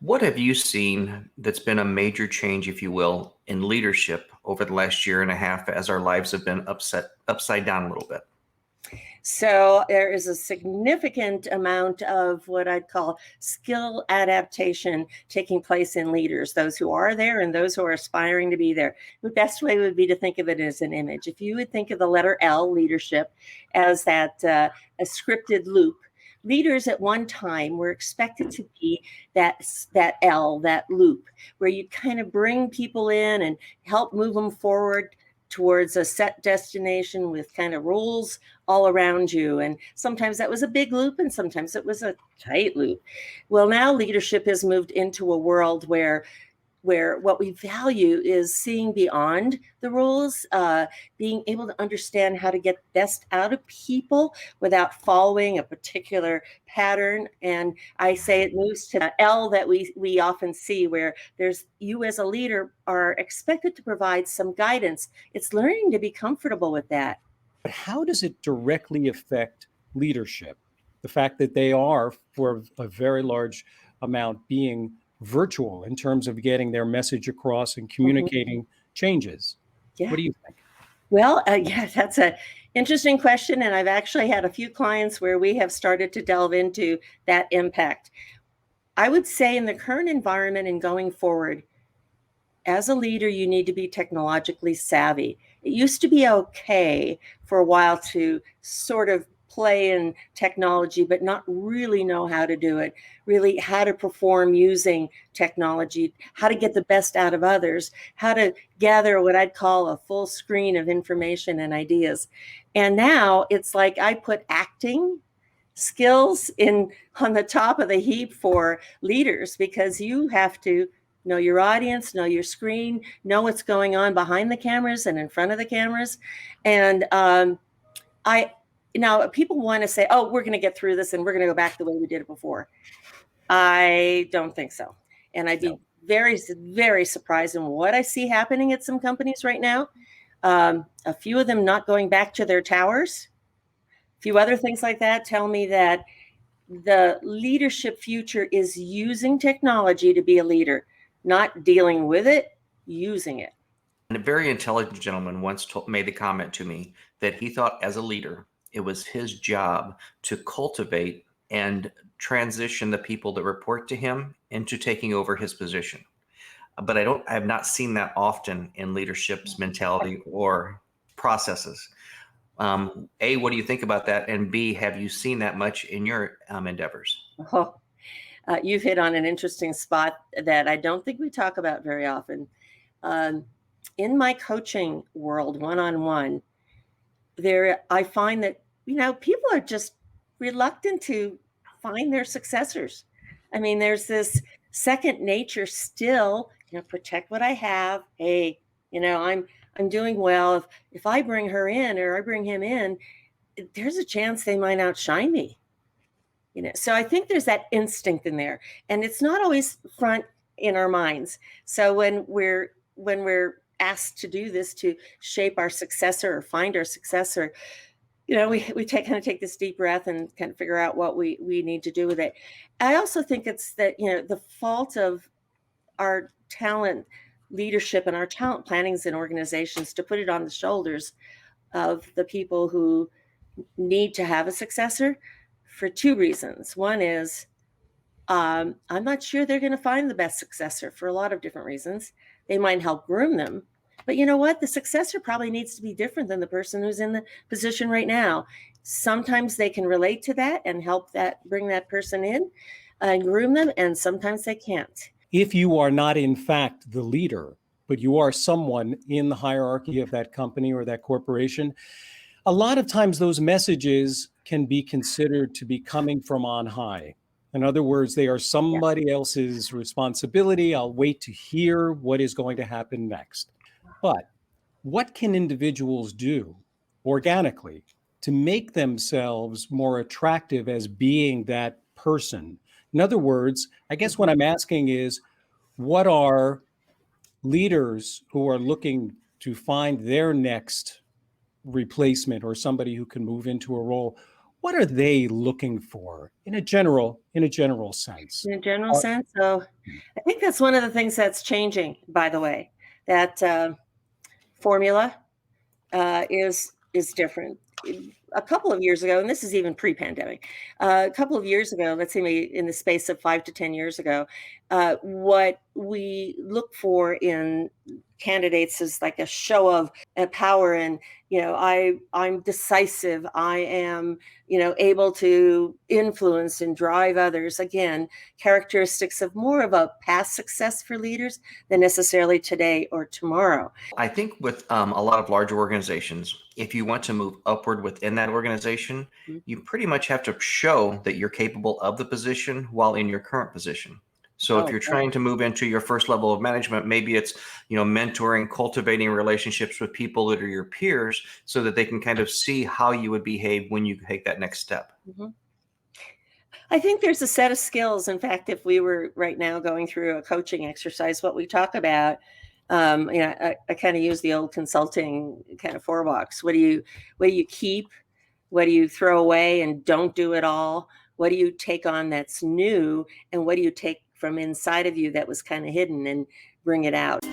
What have you seen that's been a major change, if you will, in leadership over the last year and a half as our lives have been upside down a little bit? So there is a significant amount of what I'd call skill adaptation taking place in leaders, those who are there and those who are aspiring to be there. The best way would be to think of it as an image. If you would think of the letter L, leadership, as that a scripted loop, leaders at one time were expected to be that L, that loop, where you kind of bring people in and help move them forward towards a set destination with kind of rules all around you. And sometimes that was a big loop and sometimes it was a tight loop. Well, now leadership has moved into a world where what we value is seeing beyond the rules, being able to understand how to get best out of people without following a particular pattern. And I say it moves to the L that we often see, where there's you as a leader are expected to provide some guidance. It's learning to be comfortable with that. But how does it directly affect leadership? The fact that they are, for a very large amount, being virtual in terms of getting their message across and communicating changes. Yeah. What do you think? Well, yeah, that's an interesting question. And I've actually had a few clients where we have started to delve into that impact. I would say in the current environment and going forward, as a leader, you need to be technologically savvy. It used to be okay for a while to sort of play in technology, but not really know how to do it, really how to perform using technology, how to get the best out of others, how to gather what I'd call a full screen of information and ideas. And now it's like I put acting skills on the top of the heap for leaders, because you have to know your audience, know your screen, know what's going on behind the cameras and in front of the cameras. And now, people want to say, oh, we're going to get through this and we're going to go back the way we did it before. I don't think so. And I'd be very, very surprised in what I see happening at some companies right now. A few of them not going back to their towers. A few other things like that tell me that the leadership future is using technology to be a leader, not dealing with it, using it. And a very intelligent gentleman once made the comment to me that he thought as a leader, it was his job to cultivate and transition the people that report to him into taking over his position. But I have not seen that often in leadership's mentality or processes. A, what do you think about that? And B, have you seen that much in your endeavors? Oh, you've hit on an interesting spot that I don't think we talk about very often. In my coaching world, one-on-one, I find that, people are just reluctant to find their successors. I mean, there's this second nature still, protect what I have. Hey, I'm doing well. If I bring her in or I bring him in, there's a chance they might outshine me. So I think there's that instinct in there, and it's not always front in our minds. So when we're asked to do this, to shape our successor or find our successor, we take this deep breath and kind of figure out what we need to do with it. I also think it's that, the fault of our talent leadership and our talent plannings in organizations to put it on the shoulders of the people who need to have a successor for two reasons. One is I'm not sure they're going to find the best successor for a lot of different reasons. They might help groom them. But you know what? The successor probably needs to be different than the person who's in the position right now. Sometimes they can relate to that and help bring that person in and groom them, and sometimes they can't. If you are not, in fact, the leader, but you are someone in the hierarchy of that company or that corporation, a lot of times those messages can be considered to be coming from on high. In other words, they are somebody else's responsibility. I'll wait to hear what is going to happen next. But what can individuals do organically to make themselves more attractive as being that person? In other words, I guess what I'm asking is, what are leaders who are looking to find their next replacement or somebody who can move into a role? what are they looking for in a general sense? In a general sense. So I think that's one of the things that's changing, by the way, that formula is different. A couple of years ago, and this is even pre-pandemic, a couple of years ago, let's say maybe in the space of 5 to 10 years ago, what we look for in candidates is like a show of power, and I'm decisive, I am able to influence and drive others. Again, characteristics of more of a past success for leaders than necessarily today or tomorrow. I think with a lot of larger organizations, if you want to move upward within that organization, you pretty much have to show that you're capable of the position while in your current position. So if you're trying to move into your first level of management, maybe it's, mentoring, cultivating relationships with people that are your peers so that they can kind of see how you would behave when you take that next step. I think there's a set of skills. In fact, if we were right now going through a coaching exercise, what we talk about, I kind of use the old consulting kind of 4-box. What do you keep? What do you throw away and don't do at all? What do you take on that's new? And what do you take from inside of you that was kind of hidden and bring it out?